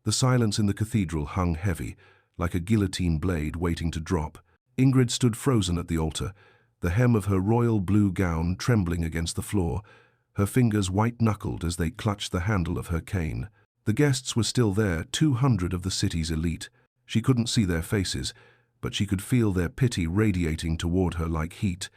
The silence in the cathedral hung heavy, like a guillotine blade waiting to drop. Ingrid stood frozen at the altar, the hem of her royal blue gown trembling against the floor, her fingers white-knuckled as they clutched the handle of her cane. The guests were still there, 200 of the city's elite. She couldn't see their faces, but she could feel their pity radiating toward her like heat,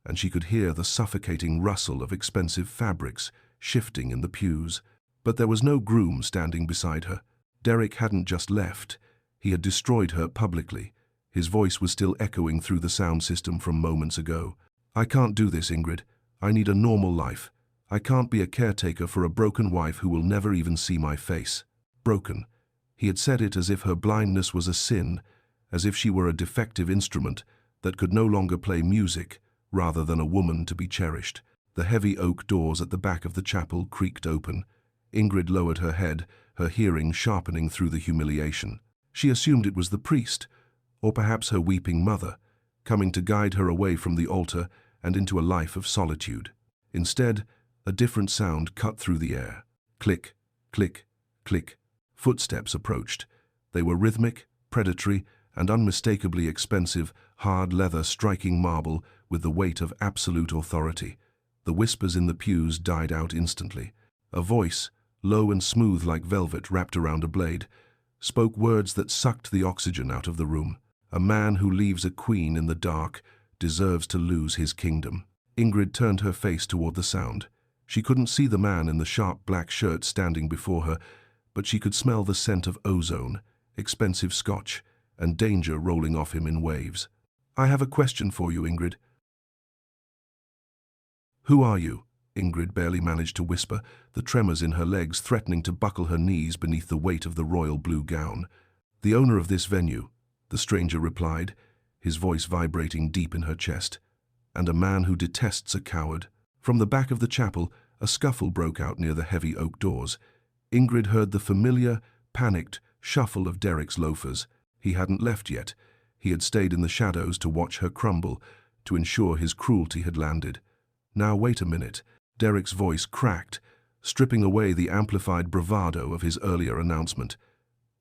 and she could hear the suffocating rustle of expensive fabrics shifting in the pews. But there was no groom standing beside her. Derek hadn't just left. He had destroyed her publicly. His voice was still echoing through the sound system from moments ago. "I can't do this, Ingrid. I need a normal life. I can't be a caretaker for a broken wife who will never even see my face." Broken. He had said it as if her blindness was a sin, as if she were a defective instrument that could no longer play music rather than a woman to be cherished. The heavy oak doors at the back of the chapel creaked open. Ingrid lowered her head, her hearing sharpening through the humiliation. She assumed it was the priest, or perhaps her weeping mother, coming to guide her away from the altar and into a life of solitude. Instead, a different sound cut through the air. Click, click, click. Footsteps approached. They were rhythmic, predatory, and unmistakably expensive, hard leather striking marble with the weight of absolute authority. The whispers in the pews died out instantly. A voice, low and smooth like velvet wrapped around a blade, spoke words that sucked the oxygen out of the room. "A man who leaves a queen in the dark deserves to lose his kingdom." Ingrid turned her face toward the sound. She couldn't see the man in the sharp black shirt standing before her, but she could smell the scent of ozone, expensive scotch, and danger rolling off him in waves. "I have a question for you, Ingrid." "Who are you?" Ingrid barely managed to whisper, the tremors in her legs threatening to buckle her knees beneath the weight of the royal blue gown. "The owner of this venue," the stranger replied, his voice vibrating deep in her chest. "And a man who detests a coward." From the back of the chapel, a scuffle broke out near the heavy oak doors. Ingrid heard the familiar, panicked shuffle of Derek's loafers. He hadn't left yet. He had stayed in the shadows to watch her crumble, to ensure his cruelty had landed. "Now wait a minute." Derek's voice cracked, stripping away the amplified bravado of his earlier announcement.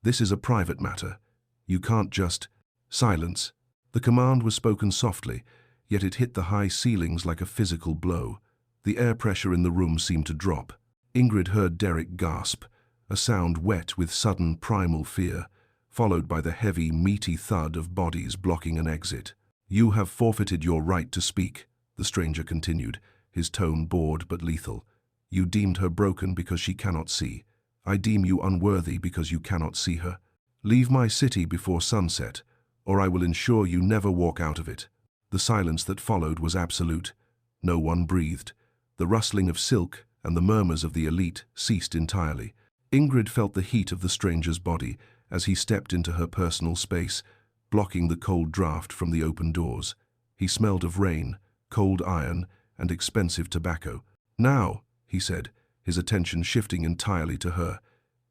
"This is a private matter. You can't just—" "Silence." The command was spoken softly, yet it hit the high ceilings like a physical blow. The air pressure in the room seemed to drop. Ingrid heard Derek gasp, a sound wet with sudden primal fear, followed by the heavy, meaty thud of bodies blocking an exit. "You have forfeited your right to speak," the stranger continued, his tone bored but lethal. "You deemed her broken because she cannot see. I deem you unworthy because you cannot see her. Leave my city before sunset, or I will ensure you never walk out of it." The silence that followed was absolute. No one breathed. The rustling of silk and the murmurs of the elite ceased entirely. Ingrid felt the heat of the stranger's body as he stepped into her personal space, blocking the cold draft from the open doors. He smelled of rain, cold iron, and expensive tobacco. "Now," he said, his attention shifting entirely to her.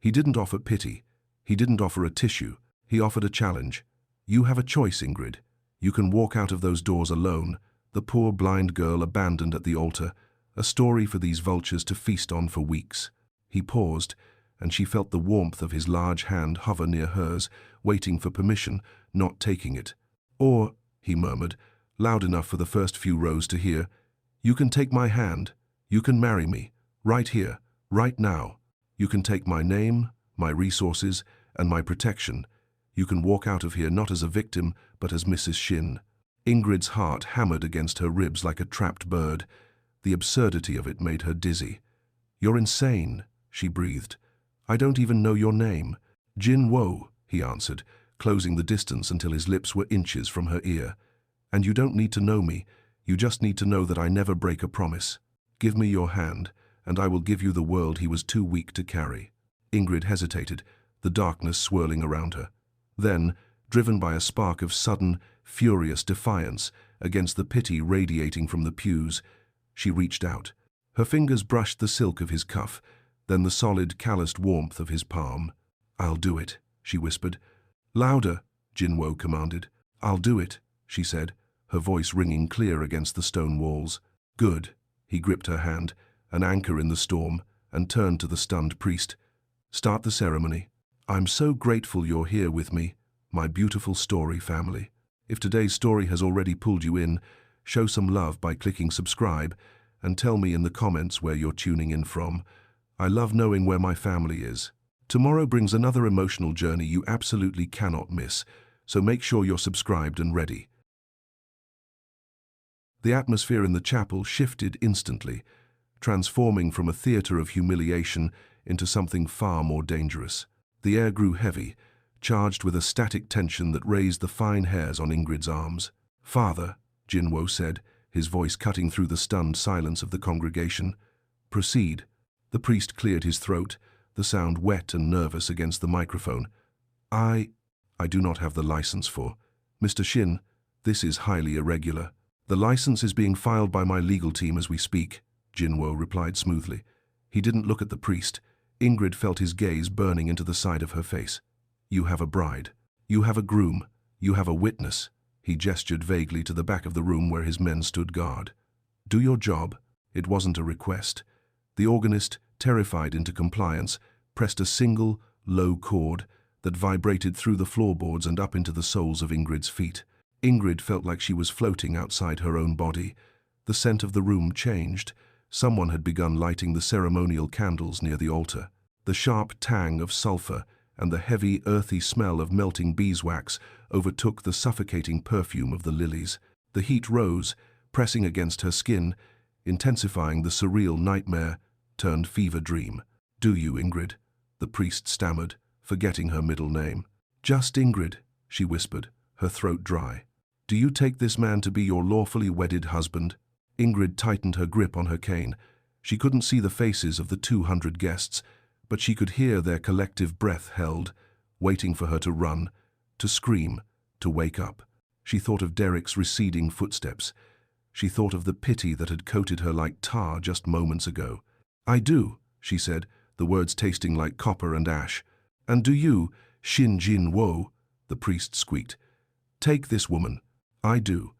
He didn't offer pity. He didn't offer a tissue. He offered a challenge. "You have a choice, Ingrid. You can walk out of those doors alone, the poor blind girl abandoned at the altar, a story for these vultures to feast on for weeks." He paused, and she felt the warmth of his large hand hover near hers, waiting for permission, not taking it. "Or," he murmured, loud enough for the first few rows to hear, "you can take my hand. You can marry me, right here, right now. You can take my name, my resources, and my protection. You can walk out of here not as a victim, but as Mrs. Shin." Ingrid's heart hammered against her ribs like a trapped bird. The absurdity of it made her dizzy. "You're insane," she breathed. "I don't even know your name." "Jin Wo," he answered, closing the distance until his lips were inches from her ear. "And you don't need to know me. You just need to know that I never break a promise. Give me your hand, and I will give you the world he was too weak to carry." Ingrid hesitated, the darkness swirling around her. Then, driven by a spark of sudden, furious defiance against the pity radiating from the pews, she reached out. Her fingers brushed the silk of his cuff, then the solid, calloused warmth of his palm. "I'll do it," she whispered. "Louder," Jin Wo commanded. "I'll do it," she said, her voice ringing clear against the stone walls. "Good." He gripped her hand, an anchor in the storm, and turned to the stunned priest. "Start the ceremony." I'm so grateful you're here with me, my beautiful story family. If today's story has already pulled you in, show some love by clicking subscribe and tell me in the comments where you're tuning in from. I love knowing where my family is. Tomorrow brings another emotional journey you absolutely cannot miss, so make sure you're subscribed and ready. The atmosphere in the chapel shifted instantly, transforming from a theater of humiliation into something far more dangerous. The air grew heavy, charged with a static tension that raised the fine hairs on Ingrid's arms. "Father," Jin Wo said, his voice cutting through the stunned silence of the congregation. "Proceed." The priest cleared his throat, the sound wet and nervous against the microphone. I do not have the license for. Mr. Shin, this is highly irregular. The license is being filed by my legal team as we speak," Jin Wo replied smoothly. He didn't look at the priest. Ingrid felt his gaze burning into the side of her face. "You have a bride. You have a groom. You have a witness." He gestured vaguely to the back of the room where his men stood guard. "Do your job." It wasn't a request. The organist, terrified into compliance, pressed a single, low chord that vibrated through the floorboards and up into the soles of Ingrid's feet. Ingrid felt like she was floating outside her own body. The scent of the room changed. Someone had begun lighting the ceremonial candles near the altar. The sharp tang of sulfur and the heavy, earthy smell of melting beeswax overtook the suffocating perfume of the lilies. The heat rose, pressing against her skin, intensifying the surreal nightmare turned fever dream. "Do you, Ingrid?" the priest stammered, forgetting her middle name. "Just Ingrid," she whispered, her throat dry. "Do you take this man to be your lawfully wedded husband?" Ingrid tightened her grip on her cane. She couldn't see the faces of the 200 guests, but she could hear their collective breath held, waiting for her to run, to scream, to wake up. She thought of Derek's receding footsteps. She thought of the pity that had coated her like tar just moments ago. "I do," she said, the words tasting like copper and ash. "And do you, Jin Wo," the priest squeaked, "take this woman?" "I do."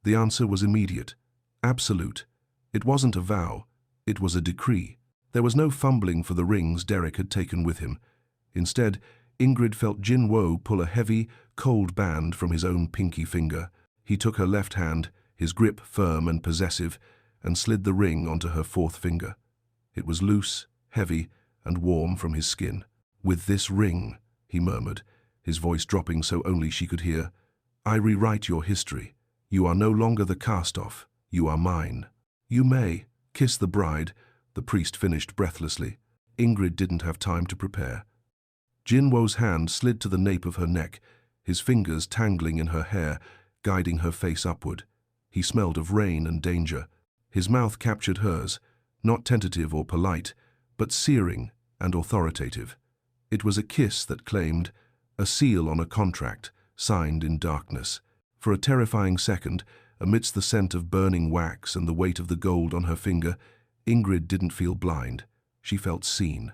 The answer was immediate, absolute. It wasn't a vow, it was a decree. There was no fumbling for the rings Derek had taken with him. Instead, Ingrid felt Jin Wo pull a heavy, cold band from his own pinky finger. He took her left hand, his grip firm and possessive, and slid the ring onto her fourth finger. It was loose, heavy, and warm from his skin. "With this ring," he murmured, his voice dropping so only she could hear, "I rewrite your history. You are no longer the cast-off. You are mine." "You may kiss the bride," the priest finished breathlessly. Ingrid didn't have time to prepare. Jin Wo's hand slid to the nape of her neck, his fingers tangling in her hair, guiding her face upward. He smelled of rain and danger. His mouth captured hers, not tentative or polite, but searing and authoritative. It was a kiss that claimed, a seal on a contract, signed in darkness. For a terrifying second, amidst the scent of burning wax and the weight of the gold on her finger, Ingrid didn't feel blind. She felt seen.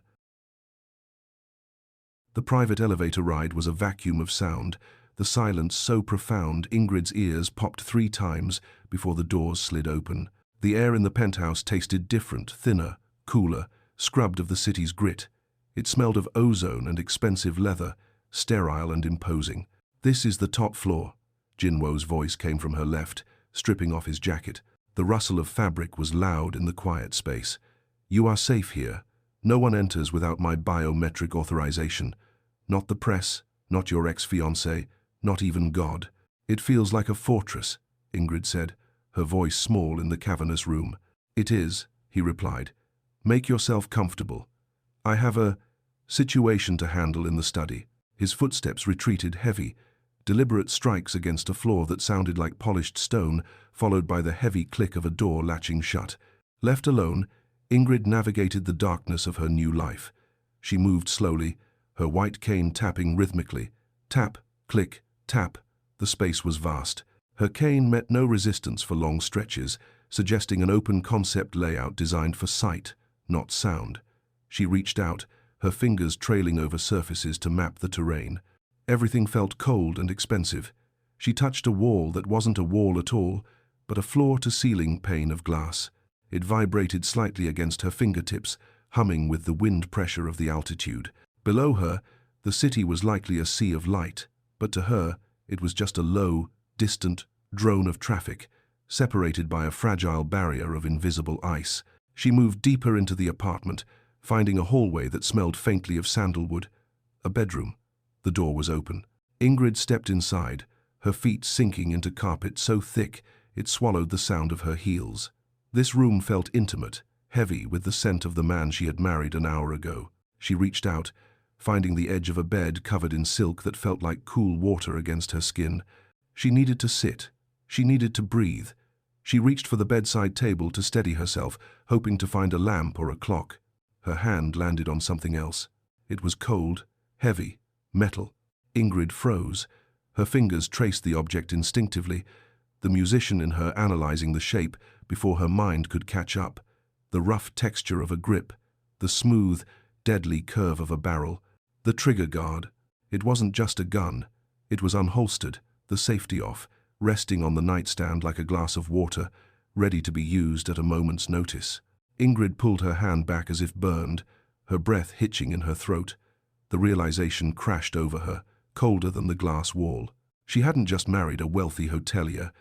The private elevator ride was a vacuum of sound, the silence so profound Ingrid's ears popped 3 times before the doors slid open. The air in the penthouse tasted different, thinner, cooler, scrubbed of the city's grit. It smelled of ozone and expensive leather, sterile and imposing. "This is the top floor." Jin Wo's voice came from her left, stripping off his jacket. The rustle of fabric was loud in the quiet space. "You are safe here. No one enters without my biometric authorization. Not the press, not your ex-fiancé, not even God." "It feels like a fortress," Ingrid said, her voice small in the cavernous room. "It is," he replied. "Make yourself comfortable. I have a situation to handle in the study." His footsteps retreated heavy, deliberate strikes against a floor that sounded like polished stone, followed by the heavy click of a door latching shut. Left alone, Ingrid navigated the darkness of her new life. She moved slowly, her white cane tapping rhythmically. Tap, click, tap. The space was vast. Her cane met no resistance for long stretches, suggesting an open concept layout designed for sight, not sound. She reached out, her fingers trailing over surfaces to map the terrain. Everything felt cold and expensive. She touched a wall that wasn't a wall at all, but a floor-to-ceiling pane of glass. It vibrated slightly against her fingertips, humming with the wind pressure of the altitude. Below her, The city was likely a sea of light, but to her, it was just a low, distant drone of traffic, separated by a fragile barrier of invisible ice. She moved deeper into the apartment, finding a hallway that smelled faintly of sandalwood. A bedroom. The door was open. Ingrid stepped inside, her feet sinking into carpet so thick it swallowed the sound of her heels. This room felt intimate, heavy with the scent of the man she had married an hour ago. She reached out, finding the edge of a bed covered in silk that felt like cool water against her skin. She needed to sit. She needed to breathe. She reached for the bedside table to steady herself, hoping to find a lamp or a clock. Her hand landed on something else. It was cold, heavy, metal. Ingrid froze. Her fingers traced the object instinctively, the musician in her analyzing the shape before her mind could catch up. The rough texture of a grip, the smooth, deadly curve of a barrel, the trigger guard. It wasn't just a gun. It was unholstered, the safety off, resting on the nightstand like a glass of water, ready to be used at a moment's notice. Ingrid pulled her hand back as if burned, her breath hitching in her throat. The realization crashed over her, colder than the glass wall. She hadn't just married a wealthy hotelier.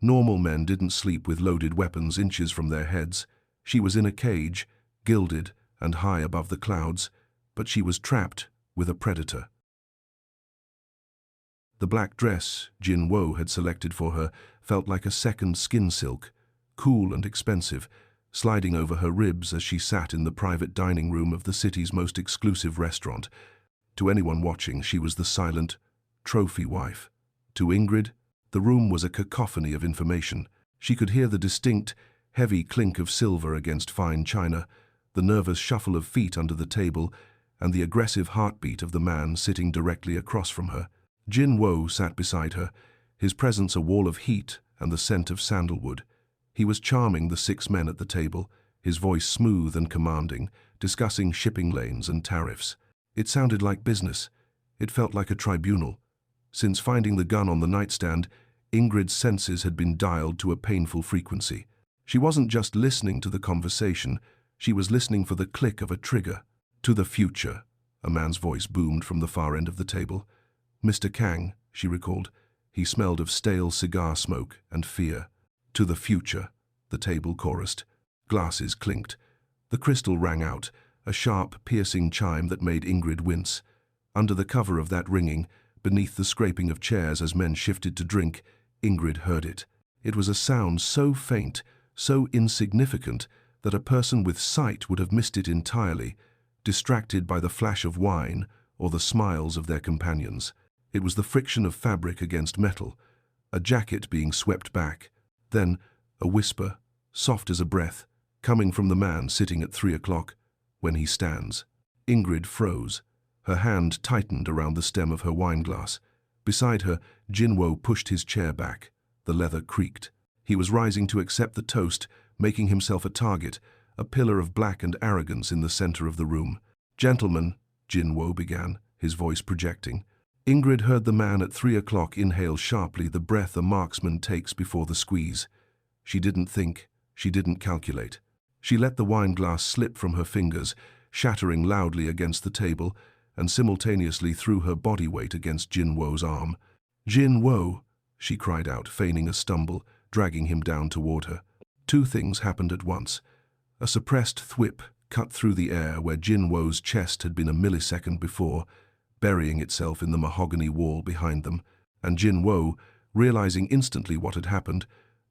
Normal men didn't sleep with loaded weapons inches from their heads. She was in a cage, gilded and high above the clouds, but she was trapped with a predator. The black dress Jin Wo had selected for her felt like a second skin silk, cool and expensive, sliding over her ribs as she sat in the private dining room of the city's most exclusive restaurant. To anyone watching, she was the silent trophy wife. To Ingrid, the room was a cacophony of information. She could hear the distinct, heavy clink of silver against fine china, the nervous shuffle of feet under the table, and the aggressive heartbeat of the man sitting directly across from her. Jin Wo sat beside her, his presence a wall of heat and the scent of sandalwood. He was charming the 6 men at the table, his voice smooth and commanding, discussing shipping lanes and tariffs. It sounded like business. It felt like a tribunal. Since finding the gun on the nightstand, Ingrid's senses had been dialed to a painful frequency. She wasn't just listening to the conversation, she was listening for the click of a trigger. "To the future," a man's voice boomed from the far end of the table. "Mr. Kang," she recalled. He smelled of stale cigar smoke and fear. "To the future," the table chorused. Glasses clinked. The crystal rang out, a sharp, piercing chime that made Ingrid wince. Under the cover of that ringing, beneath the scraping of chairs as men shifted to drink, Ingrid heard it. It was a sound so faint, so insignificant, that a person with sight would have missed it entirely, distracted by the flash of wine or the smiles of their companions. It was the friction of fabric against metal, a jacket being swept back. Then, a whisper, soft as a breath, coming from the man sitting at 3 o'clock, "When he stands." Ingrid froze. Her hand tightened around the stem of her wineglass. Beside her, Jin Wo pushed his chair back. The leather creaked. He was rising to accept the toast, making himself a target, a pillar of black and arrogance in the center of the room. "Gentlemen," Jin Wo began, his voice projecting. Ingrid heard the man at 3 o'clock inhale sharply, the breath a marksman takes before the squeeze. She didn't think, she didn't calculate. She let the wineglass slip from her fingers, shattering loudly against the table, and simultaneously threw her body weight against Jin Wo's arm. "Jin Wo," she cried out, feigning a stumble, dragging him down toward her. 2 things happened at once. A suppressed thwip cut through the air where Jin Wo's chest had been a millisecond before, burying itself in the mahogany wall behind them, and Jin Wo, realizing instantly what had happened,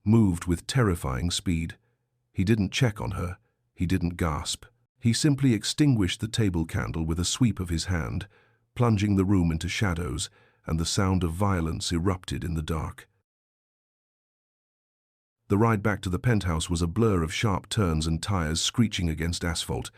moved with terrifying speed. He didn't check on her. He didn't gasp. He simply extinguished the table candle with a sweep of his hand, plunging the room into shadows, and the sound of violence erupted in the dark. The ride back to the penthouse was a blur of sharp turns and tires screeching against asphalt,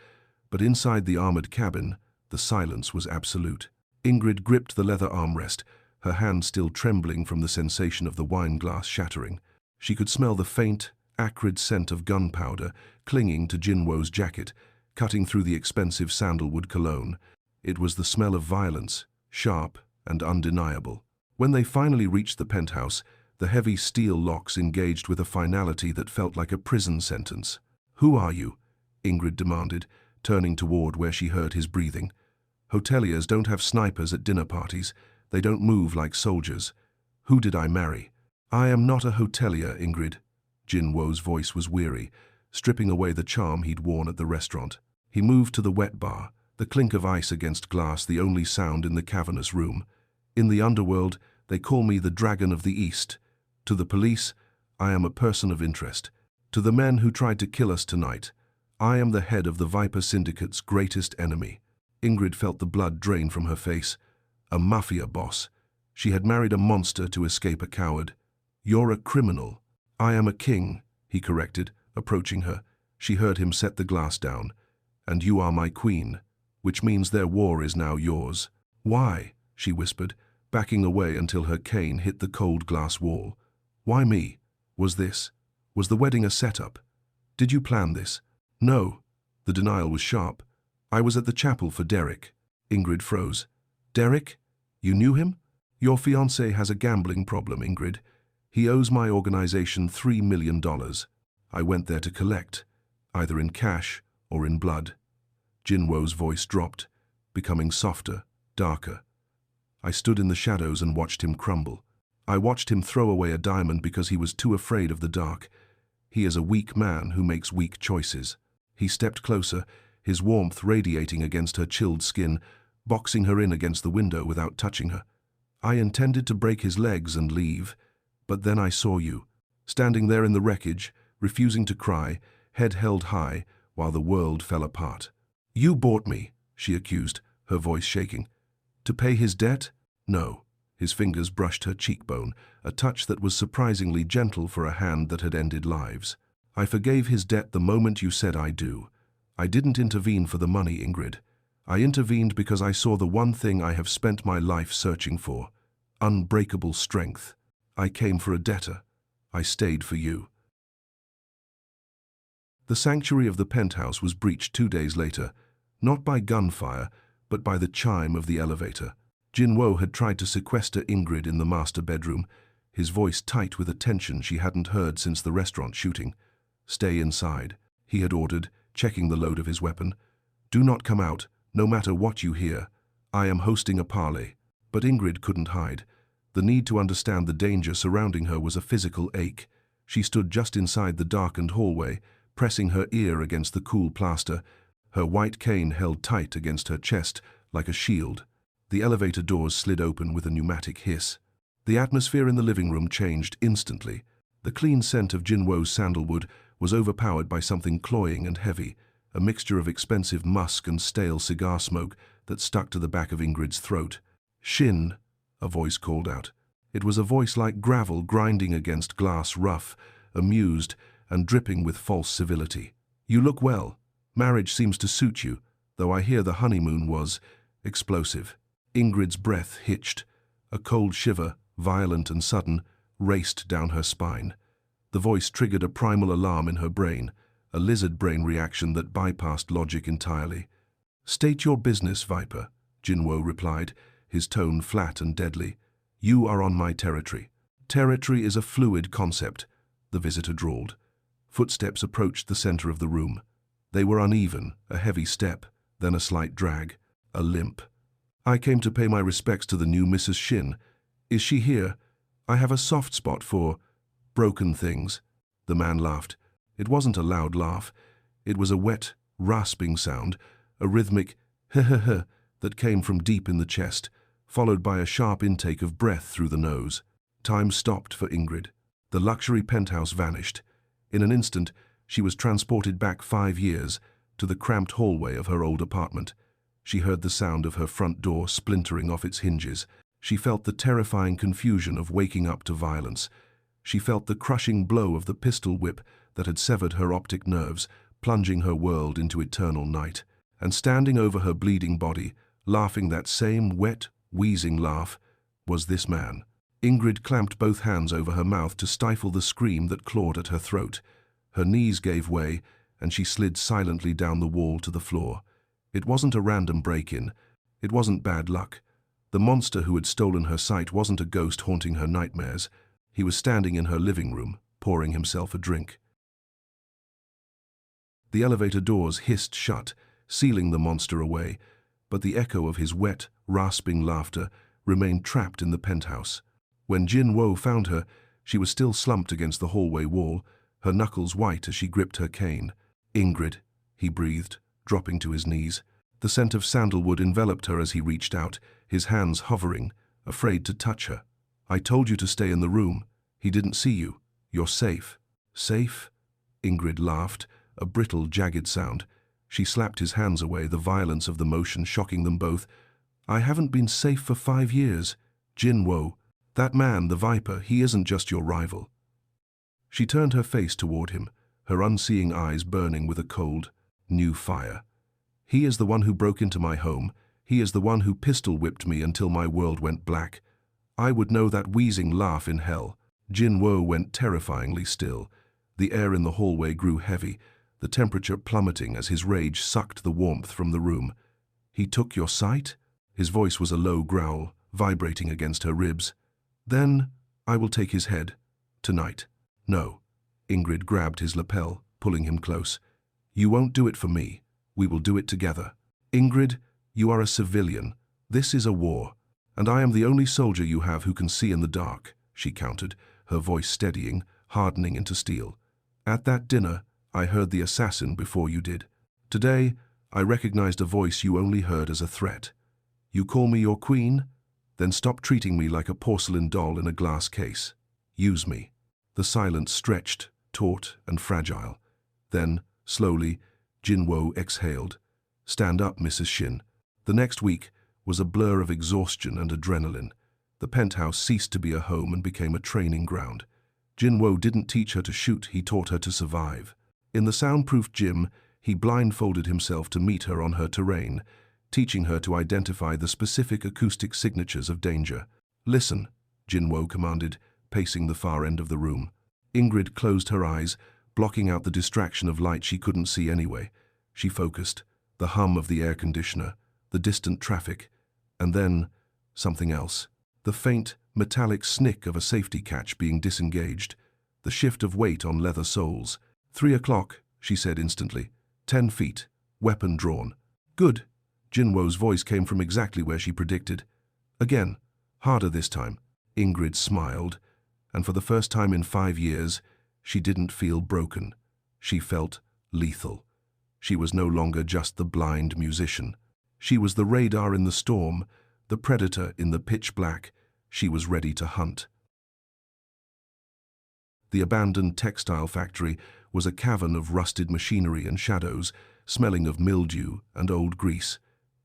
but inside the armored cabin, the silence was absolute. Ingrid gripped the leather armrest, her hand still trembling from the sensation of the wineglass shattering. She could smell the faint, acrid scent of gunpowder clinging to Jin Wo's jacket, cutting through the expensive sandalwood cologne. It was the smell of violence, sharp and undeniable. When they finally reached the penthouse, the heavy steel locks engaged with a finality that felt like a prison sentence. "Who are you?" Ingrid demanded, turning toward where she heard his breathing. Hoteliers don't have snipers at dinner parties. They don't move like soldiers. Who did I marry? I am not a hotelier, Ingrid. Jin Wo's voice was weary, stripping away the charm he'd worn at the restaurant. He moved to the wet bar, the clink of ice against glass the only sound in the cavernous room. In the underworld, they call me the Dragon of the East. To the police, I am a person of interest. To the men who tried to kill us tonight, I am the head of the Viper Syndicate's greatest enemy. Ingrid felt the blood drain from her face. A Mafia boss. She had married a monster to escape a coward. You're a criminal. I am a king, he corrected, approaching her. She heard him set the glass down. And you are my queen, which means their war is now yours. Why? She whispered, backing away until her cane hit the cold glass wall. Why me? Was the wedding a setup? Did you plan this? No. The denial was sharp. I was at the chapel for Derek. Ingrid froze. Derek? You knew him? Your fiancé has a gambling problem, Ingrid. He owes my organization $3 million. I went there to collect, either in cash or in blood. Jin Wo's voice dropped, becoming softer, darker. I stood in the shadows and watched him crumble. I watched him throw away a diamond because he was too afraid of the dark. He is a weak man who makes weak choices. He stepped closer, his warmth radiating against her chilled skin, boxing her in against the window without touching her. I intended to break his legs and leave, but then I saw you, standing there in the wreckage, refusing to cry, head held high, while the world fell apart. You bought me, she accused, her voice shaking. To pay his debt? No. His fingers brushed her cheekbone, a touch that was surprisingly gentle for a hand that had ended lives. I forgave his debt the moment you said I do. I didn't intervene for the money, Ingrid. I intervened because I saw the one thing I have spent my life searching for. Unbreakable strength. I came for a debtor. I stayed for you. The sanctuary of the penthouse was breached 2 days later, not by gunfire, but by the chime of the elevator. Jin Wo had tried to sequester Ingrid in the master bedroom, his voice tight with a tension she hadn't heard since the restaurant shooting. Stay inside, he had ordered, checking the load of his weapon. Do not come out, no matter what you hear. I am hosting a parley. But Ingrid couldn't hide. The need to understand the danger surrounding her was a physical ache. She stood just inside the darkened hallway, pressing her ear against the cool plaster, her white cane held tight against her chest like a shield. The elevator doors slid open with a pneumatic hiss. The atmosphere in the living room changed instantly. The clean scent of Jin Wo's sandalwood was overpowered by something cloying and heavy, a mixture of expensive musk and stale cigar smoke that stuck to the back of Ingrid's throat. Shin, a voice called out. It was a voice like gravel grinding against glass, rough, amused, and dripping with false civility. You look well. Marriage seems to suit you, though I hear the honeymoon was explosive. Ingrid's breath hitched. A cold shiver, violent and sudden, raced down her spine. The voice triggered a primal alarm in her brain, a lizard brain reaction that bypassed logic entirely. State your business, Viper, Jin Wo replied, his tone flat and deadly. You are on my territory. Territory is a fluid concept, the visitor drawled. Footsteps approached the center of the room. They were uneven, a heavy step, then a slight drag, a limp. I came to pay my respects to the new Mrs. Shin. Is she here? I have a soft spot for broken things. The man laughed. It wasn't a loud laugh. It was a wet, rasping sound, a rhythmic heh that came from deep in the chest, followed by a sharp intake of breath through the nose. Time stopped for Ingrid. The luxury penthouse vanished. In an instant, she was transported back 5 years to the cramped hallway of her old apartment. She heard the sound of her front door splintering off its hinges. She felt the terrifying confusion of waking up to violence. She felt the crushing blow of the pistol whip that had severed her optic nerves, plunging her world into eternal night. And standing over her bleeding body, laughing that same wet, wheezing laugh, was this man. Ingrid clamped both hands over her mouth to stifle the scream that clawed at her throat. Her knees gave way, and she slid silently down the wall to the floor. It wasn't a random break-in. It wasn't bad luck. The monster who had stolen her sight wasn't a ghost haunting her nightmares. He was standing in her living room, pouring himself a drink. The elevator doors hissed shut, sealing the monster away, but the echo of his wet, rasping laughter remained trapped in the penthouse. When Jin Wo found her, she was still slumped against the hallway wall, her knuckles white as she gripped her cane. "Ingrid," he breathed, dropping to his knees. The scent of sandalwood enveloped her as he reached out, his hands hovering, afraid to touch her. "I told you to stay in the room. He didn't see you. You're safe." "Safe?" Ingrid laughed, a brittle, jagged sound. She slapped his hands away, the violence of the motion shocking them both. "I haven't been safe for 5 years. Jin Wo. That man, the Viper, he isn't just your rival." She turned her face toward him, her unseeing eyes burning with a cold, new fire. "He is the one who broke into my home. He is the one who pistol-whipped me until my world went black. I would know that wheezing laugh in hell." Jin Wo went terrifyingly still. The air in the hallway grew heavy, the temperature plummeting as his rage sucked the warmth from the room. "He took your sight?" His voice was a low growl, vibrating against her ribs. "Then I will take his head. Tonight." "No." Ingrid grabbed his lapel, pulling him close. "You won't do it for me. We will do it together." "Ingrid, you are a civilian. This is a war. And I am the only soldier you have who can see in the dark," she countered, her voice steadying, hardening into steel. "At that dinner, I heard the assassin before you did. Today, I recognized a voice you only heard as a threat. You call me your queen? Then stop treating me like a porcelain doll in a glass case. Use me." The silence stretched, taut and fragile. Then, slowly, Jin Wo exhaled. "Stand up, Mrs. Shin." The next week was a blur of exhaustion and adrenaline. The penthouse ceased to be a home and became a training ground. Jin Wo didn't teach her to shoot, he taught her to survive. In the soundproof gym, he blindfolded himself to meet her on her terrain, teaching her to identify the specific acoustic signatures of danger. "Listen," Jin Wo commanded, pacing the far end of the room. Ingrid closed her eyes, blocking out the distraction of light she couldn't see anyway. She focused, the hum of the air conditioner, the distant traffic, and then something else. The faint, metallic snick of a safety catch being disengaged, the shift of weight on leather soles. 3 o'clock, she said instantly. 10 feet, weapon drawn. "Good." Jin Wo's voice came from exactly where she predicted. "Again, harder this time." Ingrid smiled, and for the first time in 5 years, she didn't feel broken. She felt lethal. She was no longer just the blind musician. She was the radar in the storm, the predator in the pitch black. She was ready to hunt. The abandoned textile factory was a cavern of rusted machinery and shadows, smelling of mildew and old grease.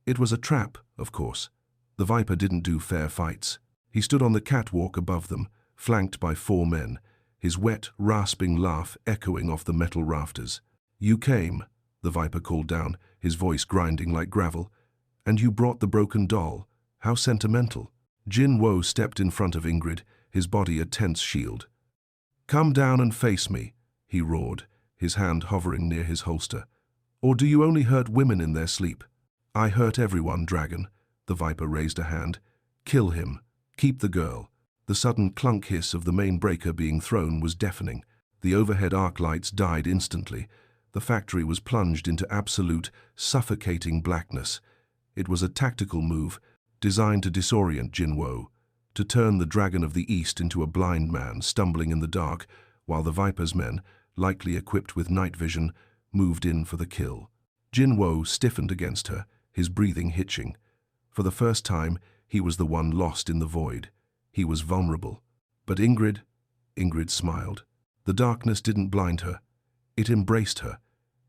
It was a trap, of course. The Viper didn't do fair fights. He stood on the catwalk above them, flanked by 4 men, his wet, rasping laugh echoing off the metal rafters. "You came," the Viper called down, his voice grinding like gravel. "And you brought the broken doll. How sentimental." Jin Wo stepped in front of Ingrid, his body a tense shield. "Come down and face me," he roared, his hand hovering near his holster. "Or do you only hurt women in their sleep?" "I hurt everyone, Dragon." The Viper raised a hand. "Kill him. Keep the girl." The sudden clunk hiss of the main breaker being thrown was deafening. The overhead arc lights died instantly. The factory was plunged into absolute, suffocating blackness. It was a tactical move, designed to disorient Jin Wo, to turn the Dragon of the East into a blind man stumbling in the dark, while the Viper's men, likely equipped with night vision, moved in for the kill. Jin Wo stiffened against her, his breathing hitching. For the first time, he was the one lost in the void. He was vulnerable. But Ingrid smiled. The darkness didn't blind her. It embraced her.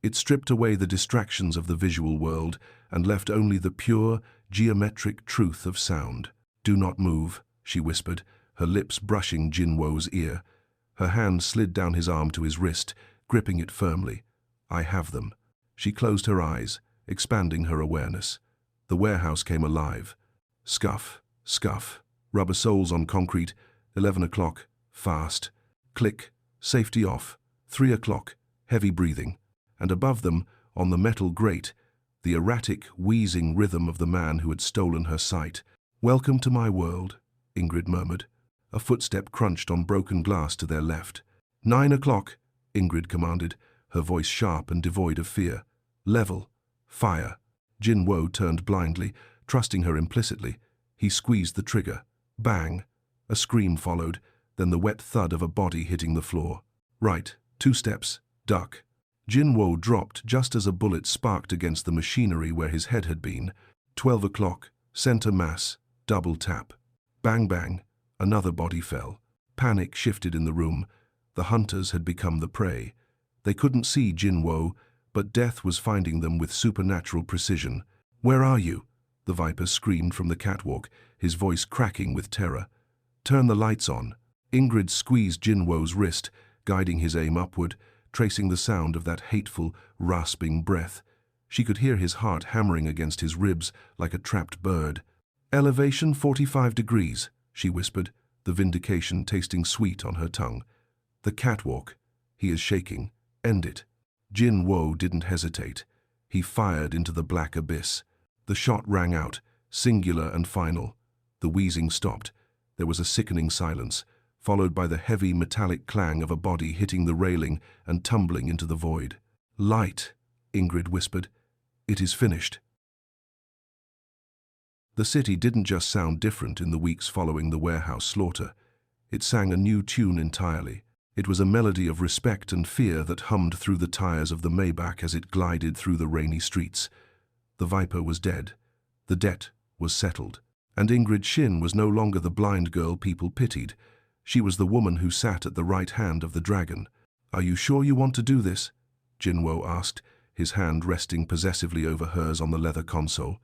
It stripped away the distractions of the visual world and left only the pure, geometric truth of sound. "Do not move," she whispered, her lips brushing Jin Wo's ear. Her hand slid down his arm to his wrist, gripping it firmly. "I have them." She closed her eyes, expanding her awareness. The warehouse came alive. Scuff, scuff, rubber soles on concrete. 11 o'clock, fast. Click, safety off. 3 o'clock, heavy breathing. And above them, on the metal grate, the erratic, wheezing rhythm of the man who had stolen her sight. "Welcome to my world," Ingrid murmured. A footstep crunched on broken glass to their left. 9 o'clock, Ingrid commanded, her voice sharp and devoid of fear. "Level. Fire." Jin Wo turned blindly, trusting her implicitly. He squeezed the trigger. Bang! A scream followed, then the wet thud of a body hitting the floor. Right, 2 steps, duck. Jin Wo dropped just as a bullet sparked against the machinery where his head had been. 12 o'clock, center mass, double tap. Bang bang, another body fell. Panic shifted in the room. The hunters had become the prey. They couldn't see Jin Wo, but death was finding them with supernatural precision. "Where are you?" the Viper screamed from the catwalk, his voice cracking with terror. "Turn the lights on." Ingrid squeezed Jin Wo's wrist, guiding his aim upward, tracing the sound of that hateful, rasping breath. She could hear his heart hammering against his ribs like a trapped bird. "Elevation 45 degrees, she whispered, the vindication tasting sweet on her tongue. "The catwalk. He is shaking. End it." Jin Wo didn't hesitate. He fired into the black abyss. The shot rang out, singular and final. The wheezing stopped. There was a sickening silence, followed by the heavy metallic clang of a body hitting the railing and tumbling into the void. "Light," Ingrid whispered. "It is finished." The city didn't just sound different in the weeks following the warehouse slaughter. It sang a new tune entirely. It was a melody of respect and fear that hummed through the tires of the Maybach as it glided through the rainy streets. The Viper was dead. The debt was settled. And Ingrid Shin was no longer the blind girl people pitied. She was the woman who sat at the right hand of the dragon. "Are you sure you want to do this?" Jin Wo asked, his hand resting possessively over hers on the leather console.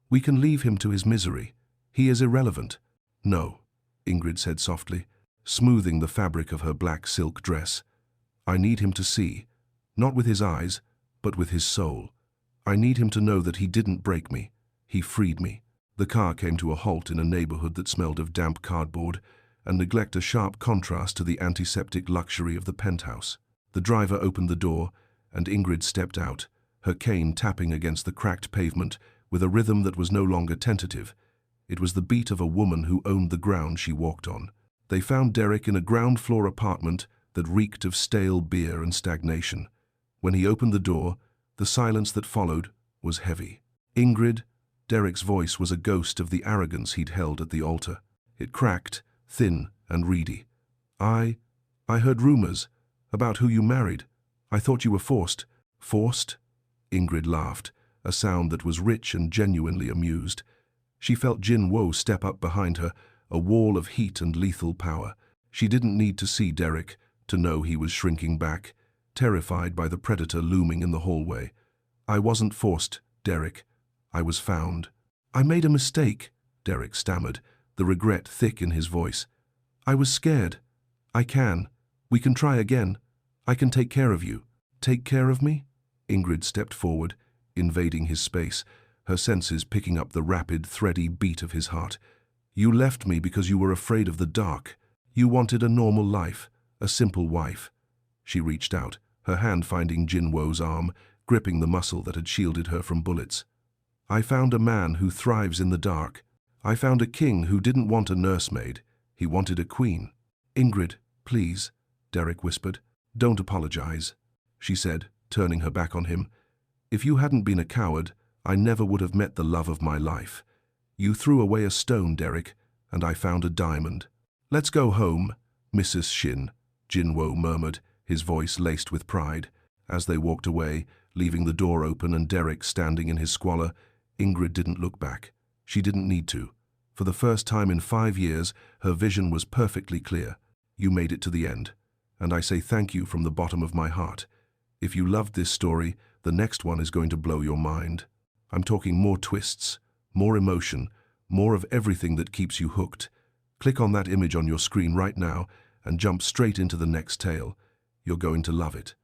"We can leave him to his misery. He is irrelevant." "No," Ingrid said softly, smoothing the fabric of her black silk dress. "I need him to see, not with his eyes, but with his soul. I need him to know that he didn't break me. He freed me." The car came to a halt in a neighborhood that smelled of damp cardboard, and neglect a sharp contrast to the antiseptic luxury of the penthouse. The driver opened the door, and Ingrid stepped out, her cane tapping against the cracked pavement with a rhythm that was no longer tentative. It was the beat of a woman who owned the ground she walked on. They found Derek in a ground-floor apartment that reeked of stale beer and stagnation. When he opened the door, the silence that followed was heavy. "Ingrid," Derek's voice was a ghost of the arrogance he'd held at the altar. It cracked, thin and reedy. I heard rumors about who you married. I thought you were forced." "Forced?" Ingrid laughed, a sound that was rich and genuinely amused. She felt Jin Wo step up behind her, a wall of heat and lethal power. She didn't need to see Derek to know he was shrinking back, terrified by the predator looming in the hallway. "I wasn't forced, Derek. I was found." "I made a mistake," Derek stammered, the regret thick in his voice. "I was scared. We can try again. I can take care of you." "Take care of me?" Ingrid stepped forward, invading his space, her senses picking up the rapid, thready beat of his heart. "You left me because you were afraid of the dark. You wanted a normal life, a simple wife." She reached out, her hand finding Jin Wo's arm, gripping the muscle that had shielded her from bullets. "I found a man who thrives in the dark. I found a king who didn't want a nursemaid. He wanted a queen." "Ingrid, please," Derek whispered. "Don't apologize," she said, turning her back on him. "If you hadn't been a coward, I never would have met the love of my life. You threw away a stone, Derek, and I found a diamond." "Let's go home, Mrs. Shin," Jin Wo murmured, his voice laced with pride. As they walked away, leaving the door open and Derek standing in his squalor, Ingrid didn't look back. She didn't need to. For the first time in 5 years, her vision was perfectly clear. You made it to the end, and I say thank you from the bottom of my heart. If you loved this story, the next one is going to blow your mind. I'm talking more twists, more emotion, more of everything that keeps you hooked. Click on that image on your screen right now and jump straight into the next tale. You're going to love it.